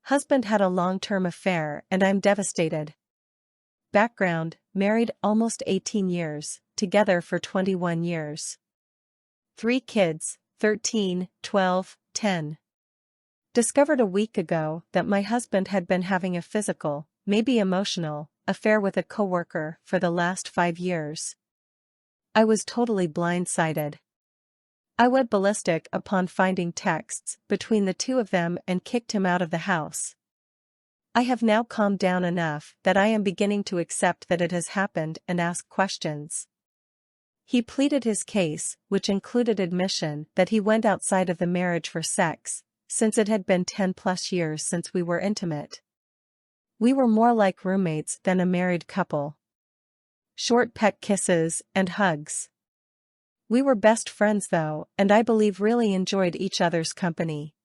Husband had a long-term affair and I'm devastated. Background, married almost 18 years, together for 21 years. 3 kids, 13, 12, 10. Discovered a week ago that my husband had been having a physical, maybe emotional, affair with a coworker for the last 5 years. I was totally blindsided. I went ballistic upon finding texts between the two of them and kicked him out of the house. I have now calmed down enough that I am beginning to accept that it has happened and ask questions. He pleaded his case, which included admission that he went outside of the marriage for sex, since it had been 10+ years since we were intimate. We were more like roommates than a married couple. Short peck kisses and hugs. We were best friends though, and I believe really enjoyed each other's company.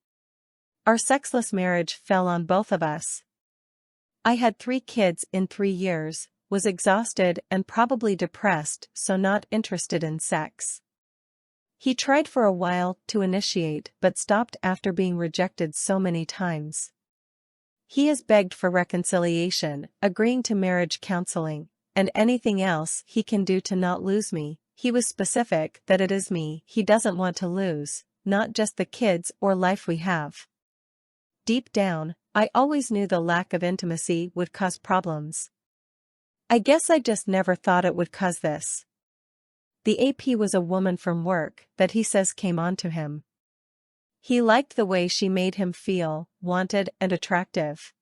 Our sexless marriage fell on both of us. I had 3 kids in 3 years, was exhausted and probably depressed, so not interested in sex. He tried for a while to initiate but stopped after being rejected so many times. He has begged for reconciliation, agreeing to marriage counseling, and anything else he can do to not lose me. He was specific that it is me he doesn't want to lose, not just the kids or life we have. Deep down, I always knew the lack of intimacy would cause problems. I guess I just never thought it would cause this. The AP was a woman from work that he says came on to him. He liked the way she made him feel wanted and attractive.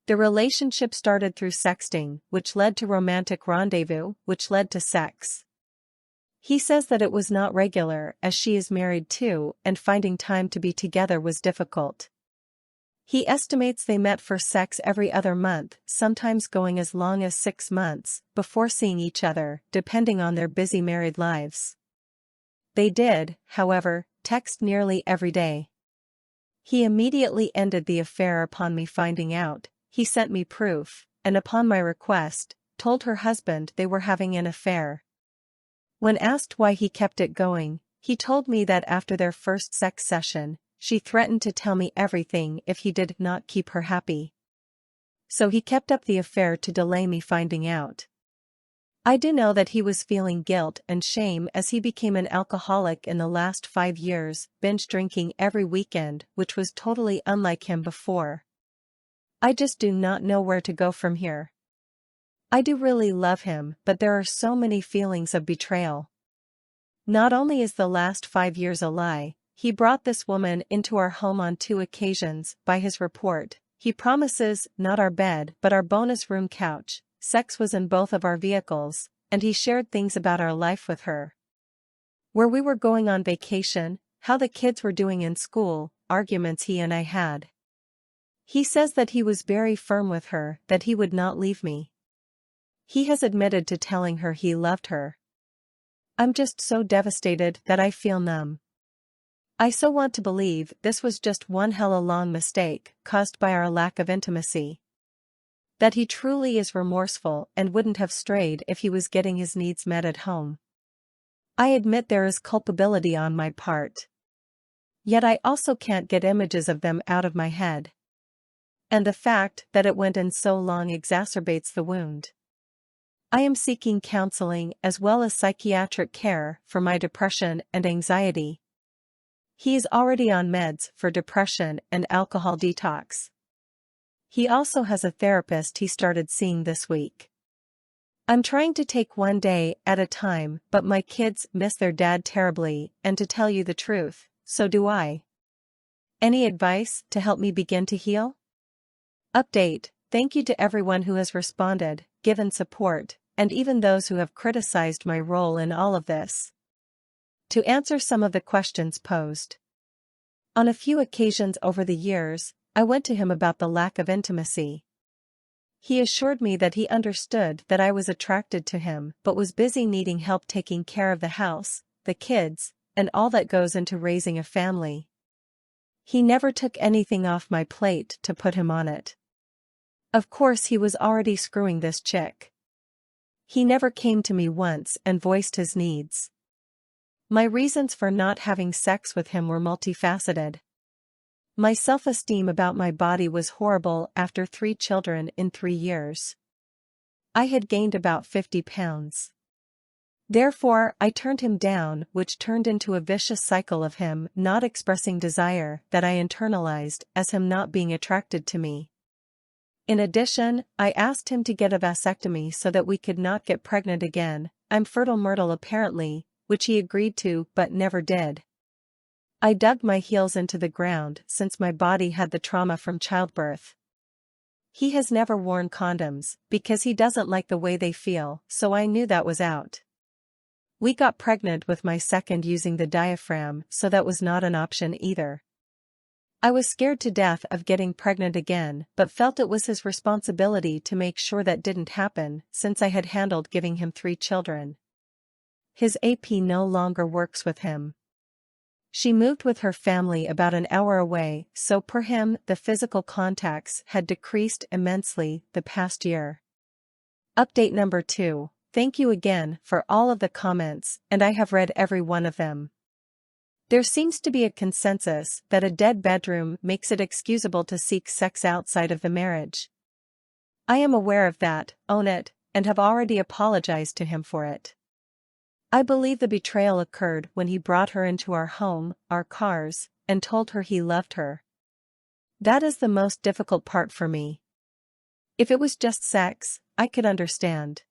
The relationship started through sexting, which led to romantic rendezvous, which led to sex. He says that it was not regular as she is married too, and finding time to be together was difficult. He estimates they met for sex every other month, sometimes going as long as 6 months, before seeing each other, depending on their busy married lives. They did, however, text nearly every day. He immediately ended the affair upon me finding out. He sent me proof, and upon my request, told her husband they were having an affair. When asked why he kept it going, he told me that after their first sex session, she threatened to tell me everything if he did not keep her happy. So he kept up the affair to delay me finding out. I do know that he was feeling guilt and shame as he became an alcoholic in the last 5 years, binge drinking every weekend, which was totally unlike him before. I just do not know where to go from here. I do really love him, but there are so many feelings of betrayal. Not only is the last 5 years a lie, he brought this woman into our home on 2 occasions. By his report, he promises not our bed but our bonus room couch. Sex was in both of our vehicles, and he shared things about our life with her. Where we were going on vacation, how the kids were doing in school, arguments he and I had. He says that he was very firm with her, that he would not leave me. He has admitted to telling her he loved her. I'm just so devastated that I feel numb. I so want to believe this was just one hella long mistake caused by our lack of intimacy. That he truly is remorseful and wouldn't have strayed if he was getting his needs met at home. I admit there is culpability on my part. Yet I also can't get images of them out of my head. And the fact that it went in so long exacerbates the wound. I am seeking counseling as well as psychiatric care for my depression and anxiety. He is already on meds for depression and alcohol detox. He also has a therapist he started seeing this week. I'm trying to take one day at a time, but my kids miss their dad terribly, and to tell you the truth, so do I. Any advice to help me begin to heal? Update: thank you to everyone who has responded, given support, and even those who have criticized my role in all of this. To answer some of the questions posed. On a few occasions over the years, I went to him about the lack of intimacy. He assured me that he understood that I was attracted to him but was busy needing help taking care of the house, the kids, and all that goes into raising a family. He never took anything off my plate to put him on it. Of course he was already screwing this chick. He never came to me once and voiced his needs. My reasons for not having sex with him were multifaceted. My self-esteem about my body was horrible after 3 children in 3 years. I had gained about 50 pounds. Therefore, I turned him down, which turned into a vicious cycle of him not expressing desire that I internalized as him not being attracted to me. In addition, I asked him to get a vasectomy so that we could not get pregnant again. I'm fertile Myrtle apparently, which he agreed to but never did. I dug my heels into the ground since my body had the trauma from childbirth. He has never worn condoms because he doesn't like the way they feel, so I knew that was out. We got pregnant with my second using the diaphragm, so that was not an option either. I was scared to death of getting pregnant again but felt it was his responsibility to make sure that didn't happen since I had handled giving him 3 children. His AP no longer works with him. She moved with her family about an hour away, so per him the physical contacts had decreased immensely the past year. Update number 2. Thank you again for all of the comments, and I have read every one of them. There seems to be a consensus that a dead bedroom makes it excusable to seek sex outside of the marriage. I am aware of that, own it, and have already apologized to him for it. I believe the betrayal occurred when he brought her into our home, our cars, and told her he loved her. That is the most difficult part for me. If it was just sex, I could understand.